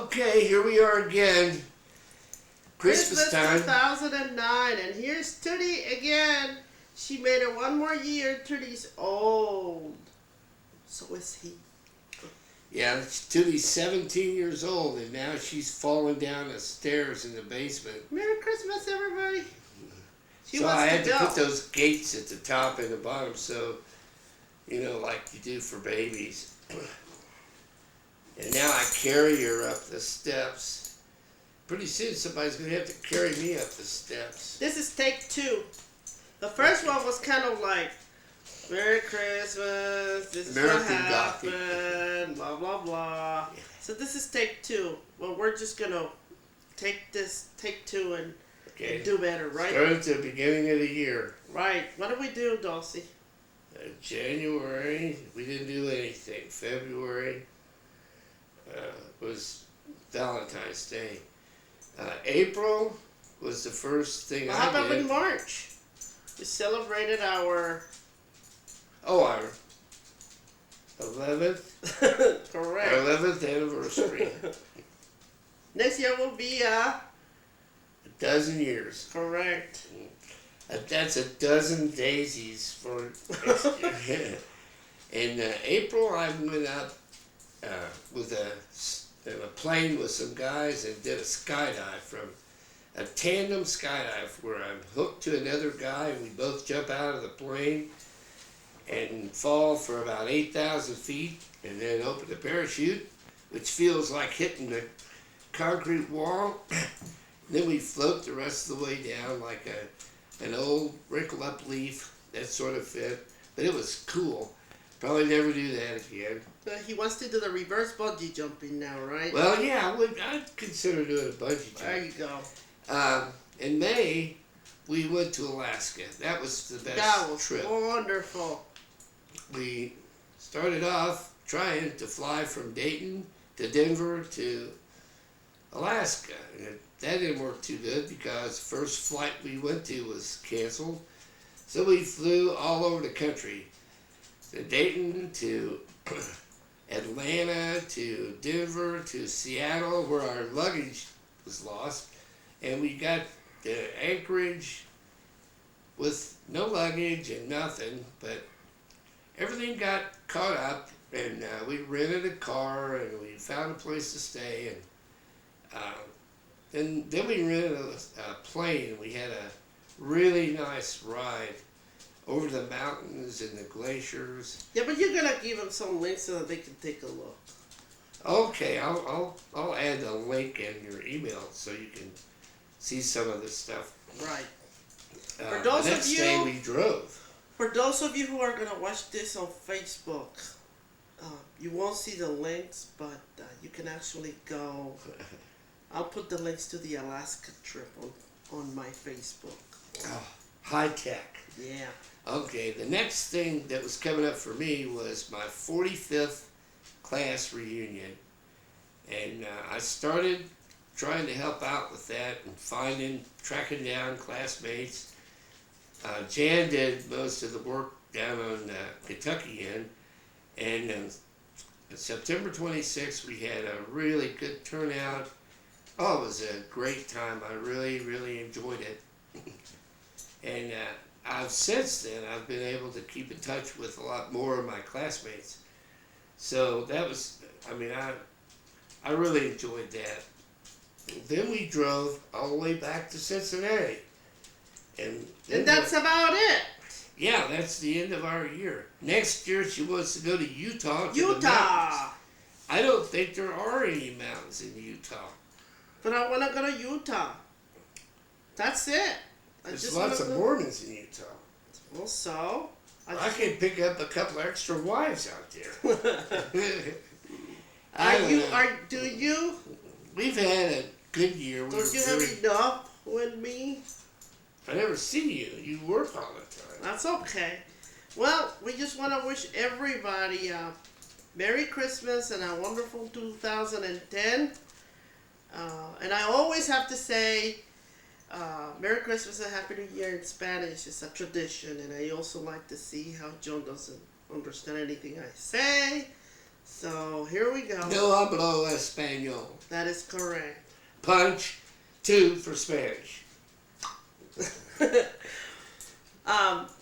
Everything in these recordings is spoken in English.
Okay, here we are again. Christmas time. 2009, and here's Tootie again. She made it one more year. Tootie's old. So is he. Yeah, Tootie's 17 years old, and now she's falling down the stairs in the basement. Merry Christmas, everybody. She so wants I had to go. put those gates at the top and the bottom, so, like you do for babies. And now I carry her up the steps. Pretty soon somebody's going to have to carry me up the steps. This is take 2. The first one was kind of like, Merry Christmas, this is American what happened, blah, blah, blah. Yeah. So this is take 2. Well, we're just going to take this take 2 and do better, right? Start at the beginning of the year. Right. What do we do, Dulcie? January, we didn't do anything. February was Valentine's Day. April was the first thing Well, I how about did. in March? We celebrated our... Our 11th? Correct. Our 11th anniversary. Next year will be A dozen years. correct. That's a dozen daisies for next year. In April, I went up with a plane with some guys and did a skydive from a tandem skydive where I'm hooked to another guy and we both jump out of the plane and fall for about 8,000 feet and then open the parachute, which feels like hitting the concrete wall. Then we float the rest of the way down like an old wrinkled up leaf. That sort of fit, but it was cool. Probably never do that again. He wants to do the reverse bungee jumping now, right? Well, yeah, I'd consider doing a bungee jump. There you go. In May, we went to Alaska. That was the best That was trip. wonderful. We started off trying to fly from Dayton to Denver to Alaska. And that didn't work too good because the first flight we went to was canceled. So we flew all over the country. To Dayton, to Atlanta, to Denver, to Seattle, where our luggage was lost. And we got to Anchorage with no luggage and nothing, but everything got caught up, and we rented a car, and we found a place to stay, and then we rented a plane, and we had a really nice ride over the mountains and the glaciers. Yeah, but you're gonna give them some links so that they can take a look. Okay, I'll add a link in your email so you can see some of this stuff. Right. For those the of next you- day we drove. For those of you who are gonna watch this on Facebook, you won't see the links, but you can actually go. I'll put the links to the Alaska trip on my Facebook. Oh, high tech. Yeah. Okay, the next thing that was coming up for me was my 45th class reunion. And I started trying to help out with that and tracking down classmates. Jan did most of the work down on Kentucky end. And on September 26th, we had a really good turnout. Oh, it was a great time. I really, really enjoyed it. And since then, I've been able to keep in touch with a lot more of my classmates. So that was, I really enjoyed that. Then we drove all the way back to Cincinnati. And that's about it. Yeah, that's the end of our year. Next year, she wants to go to Utah. Utah! I don't think there are any mountains in Utah. But I want to go to Utah. That's it. There's lots of Mormons in Utah. Well, so? I can pick up a couple extra wives out there. Do you? We've had a good year. Don't you have enough with me? I never see you. You work all the time. That's okay. Well, we just want to wish everybody a Merry Christmas and a wonderful 2010. And I always have to say Merry Christmas and Happy New Year in Spanish. It's a tradition, and I also like to see how John doesn't understand anything I say. So here we go. No hablo español. That is correct. Punch, 2 for Spanish.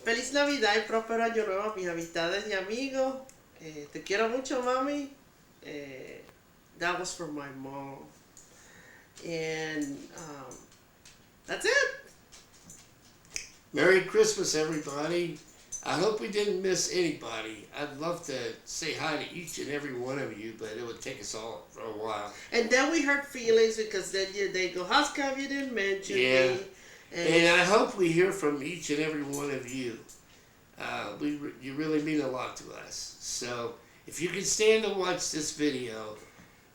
Feliz Navidad y próspero año nuevo a mis amistades y amigos. Te quiero mucho, mami. That was for my mom. And that's it. Merry Christmas, everybody. I hope we didn't miss anybody. I'd love to say hi to each and every one of you, but it would take us all for a while. And then we hurt feelings because then they go, how come you didn't mention me? And I hope we hear from each and every one of you. You really mean a lot to us. So if you can stand to watch this video,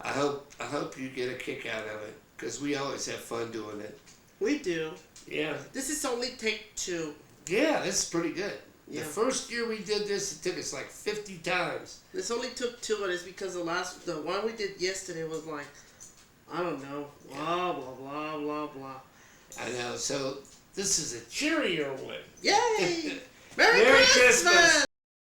I hope you get a kick out of it, because we always have fun doing it. We do. Yeah. This is only take 2. Yeah, this is pretty good. Yeah. The first year we did this, it took us like 50 times. This only took 2, and it's because the one we did yesterday was like, I don't know, blah, blah, blah, blah, blah. I know, so this is a cheerier one. Yay! Merry Merry Christmas! Christmas!